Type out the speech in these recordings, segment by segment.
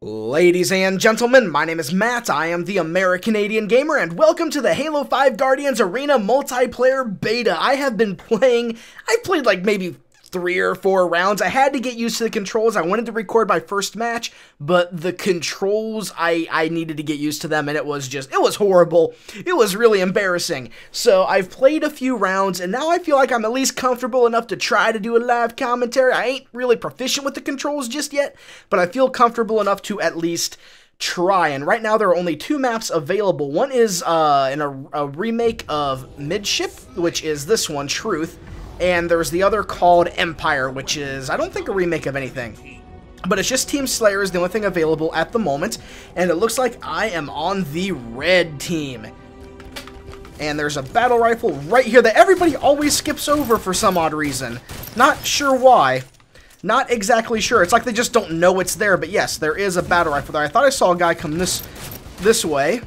Ladies and gentlemen, my name is Matt, I am the Americanadian Gamer, and welcome to the Halo 5 Guardians Arena Multiplayer Beta. I've played like maybe 3 or 4 rounds. I had to get used to the controls. I wanted to record my first match, but the controls, I needed to get used to them, and it was horrible. It was really embarrassing. So I've played a few rounds, and now I feel like I'm at least comfortable enough to try to do a live commentary. I ain't really proficient with the controls just yet, but I feel comfortable enough to at least try. And right now there are only 2 maps available. One is a remake of Midship, which is this one, Truth. And there's the other called Empire, which is, I don't think, a remake of anything. But it's just Team Slayer is the only thing available at the moment. And it looks like I am on the red team. And there's a battle rifle right here that everybody always skips over for some odd reason. Not sure why. Not exactly sure. It's like they just don't know it's there. But yes, there is a battle rifle there. I thought I saw a guy come this way.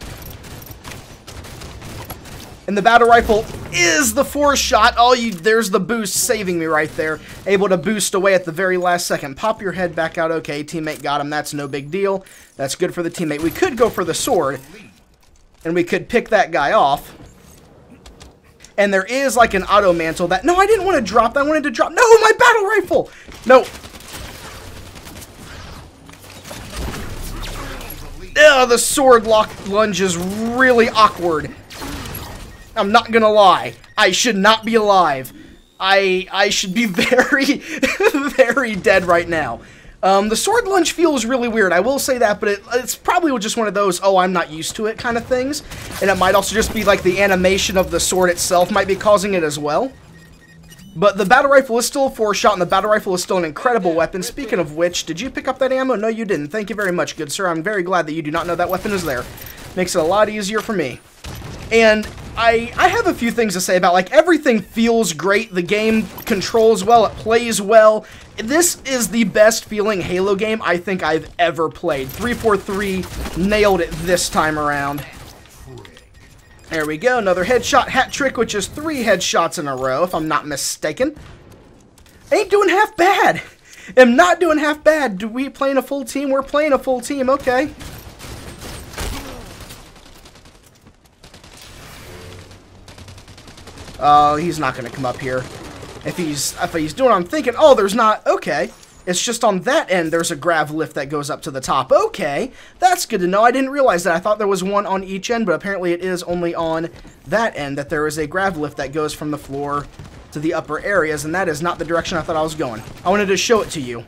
And the battle rifle is the 4-shot. There's the boost saving me right there. Able to boost away at the very last second. Pop your head back out. Okay, teammate got him. That's no big deal. That's good for the teammate. We could go for the sword, and we could pick that guy off. And there is like an auto mantle that... No, I didn't want to drop that. I wanted to drop... No, my battle rifle! No. Ugh, the sword lock lunge is really awkward. I'm not gonna lie. I should not be alive. I should be very, very dead right now. The sword lunge feels really weird, I will say that, but it's probably just one of those, oh, I'm not used to it kind of things. And it might also just be like the animation of the sword itself might be causing it as well. But the battle rifle is still a 4-shot, and the battle rifle is still an incredible weapon. Speaking of which, did you pick up that ammo? No, you didn't. Thank you very much, good sir. I'm very glad that you do not know that weapon is there. Makes it a lot easier for me. And I have a few things to say about, like, everything feels great, the game controls well, it plays well. This is the best feeling Halo game I think I've ever played. 343 nailed it this time around. There we go, another headshot hat trick, which is 3 headshots in a row, if I'm not mistaken. Ain't doing half bad. Am not doing half bad. Do we playing a full team? We're playing a full team, okay. Oh, he's not going to come up here. If he's doing what I'm thinking, oh, there's not, okay. It's just on that end, there's a grav lift that goes up to the top. Okay, that's good to know. I didn't realize that. I thought there was one on each end, but apparently it is only on that end that there is a grav lift that goes from the floor to the upper areas, and that is not the direction I thought I was going. I wanted to show it to you.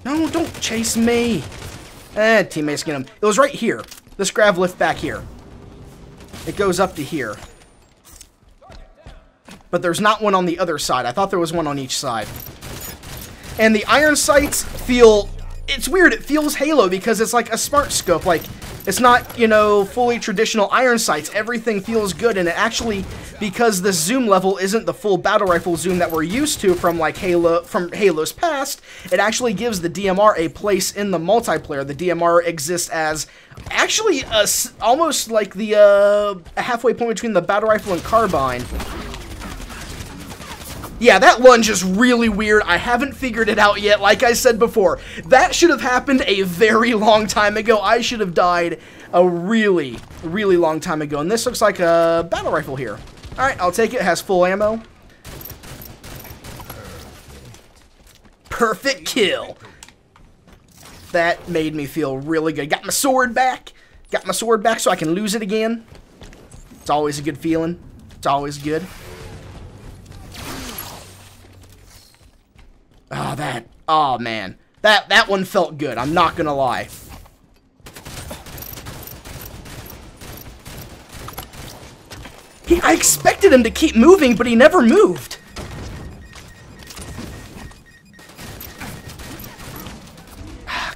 No, don't chase me. Teammates get him. It was right here. This grav lift back here. It goes up to here. But there's not one on the other side. I thought there was one on each side. And the iron sights feel... It's weird. It feels Halo because it's like a smart scope. Like, it's not, you know, fully traditional iron sights. Everything feels good. And it actually, because the zoom level isn't the full battle rifle zoom that we're used to from, like, Halo's past, it actually gives the DMR a place in the multiplayer. The DMR exists as... actually, almost like the halfway point between the battle rifle and carbine. Yeah, that lunge is really weird. I haven't figured it out yet, like I said before. That should have happened a very long time ago. I should have died a really, really long time ago. And this looks like a battle rifle here. Alright, I'll take it. It has full ammo. Perfect kill. That made me feel really good. Got my sword back. Got my sword back so I can lose it again. It's always a good feeling. It's always good. Oh man. That one felt good. I'm not gonna lie. I expected him to keep moving, but he never moved.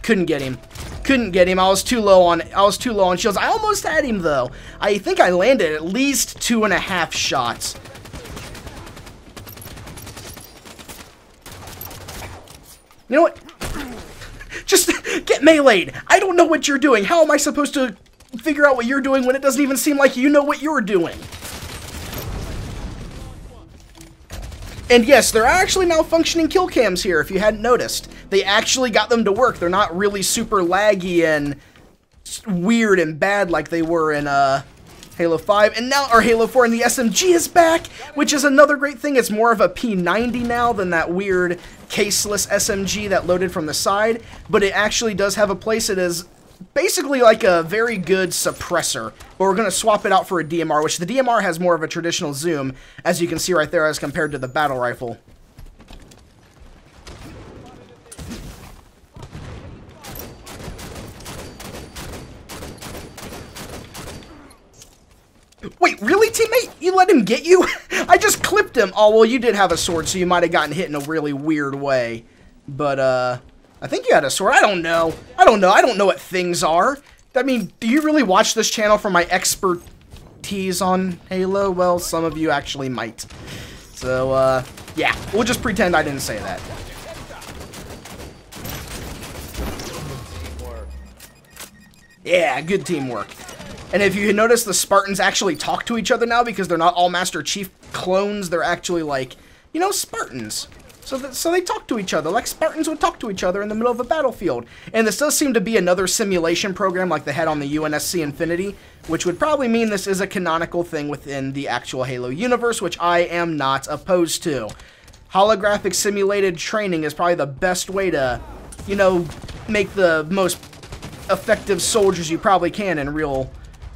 Couldn't get him. Couldn't get him. I was too low on shields. I almost had him though. I think I landed at least 2.5 shots. You know what? Just get meleeed. I don't know what you're doing. How am I supposed to figure out what you're doing when it doesn't even seem like you know what you're doing? And yes, there are actually malfunctioning kill cams here, if you hadn't noticed. They actually got them to work. They're not really super laggy and weird and bad like they were in Halo 5, and now, or Halo 4, and the SMG is back, which is another great thing. It's more of a P90 now than that weird caseless SMG that loaded from the side, but it actually does have a place. It is basically like a very good suppressor, but we're going to swap it out for a DMR, which the DMR has more of a traditional zoom, as you can see right there, as compared to the battle rifle. Wait, really, teammate? You let him get you? I just clipped him. Oh, well, you did have a sword, so you might have gotten hit in a really weird way. But, I think you had a sword. I don't know. I don't know what things are. I mean, do you really watch this channel for my expertise on Halo? Well, some of you actually might. So, yeah. We'll just pretend I didn't say that. Yeah, good teamwork. And if you notice, the Spartans actually talk to each other now because they're not all Master Chief clones. They're actually like, you know, Spartans. So they talk to each other like Spartans would talk to each other in the middle of a battlefield. And this does seem to be another simulation program like they had on the UNSC Infinity, which would probably mean this is a canonical thing within the actual Halo universe, which I am not opposed to. Holographic simulated training is probably the best way to, you know, make the most effective soldiers you probably can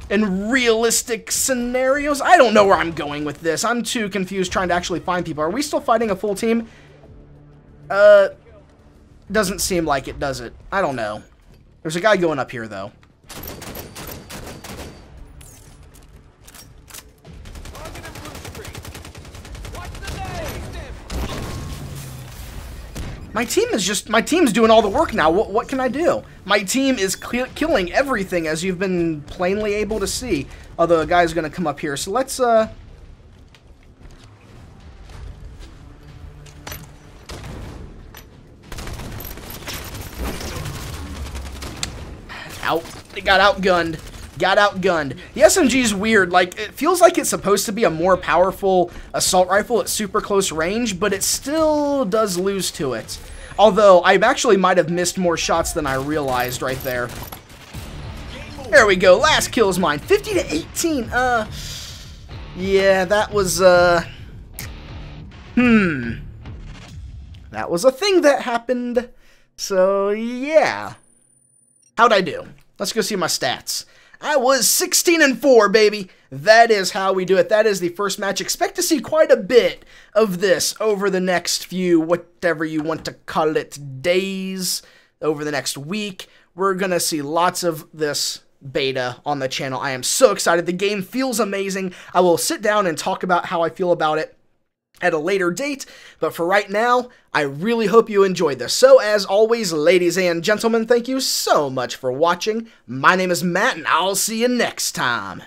in realistic scenarios. I don't know where I'm going with this. I'm too confused trying to actually find people. Are we still fighting a full team? Doesn't seem like it, does it? I don't know. There's a guy going up here, though. My team's doing all the work now. What can I do? My team is killing everything, as you've been plainly able to see. Although a guy's gonna come up here, so let's, They got outgunned. The SMG's weird. Like, it feels like it's supposed to be a more powerful assault rifle at super close range, but it still does lose to it. Although, I actually might have missed more shots than I realized right there. There we go. Last kill is mine. 50 to 18. Yeah, that was, that was a thing that happened. So, yeah. How'd I do? Let's go see my stats. I was 16-4, baby. That is how we do it. That is the first match. Expect to see quite a bit of this over the next few, whatever you want to call it, days, over the next week. We're going to see lots of this beta on the channel. I am so excited. The game feels amazing. I will sit down and talk about how I feel about it at a later date, but for right now, I really hope you enjoyed this. So, as always, ladies and gentlemen, thank you so much for watching. My name is Matt, and I'll see you next time.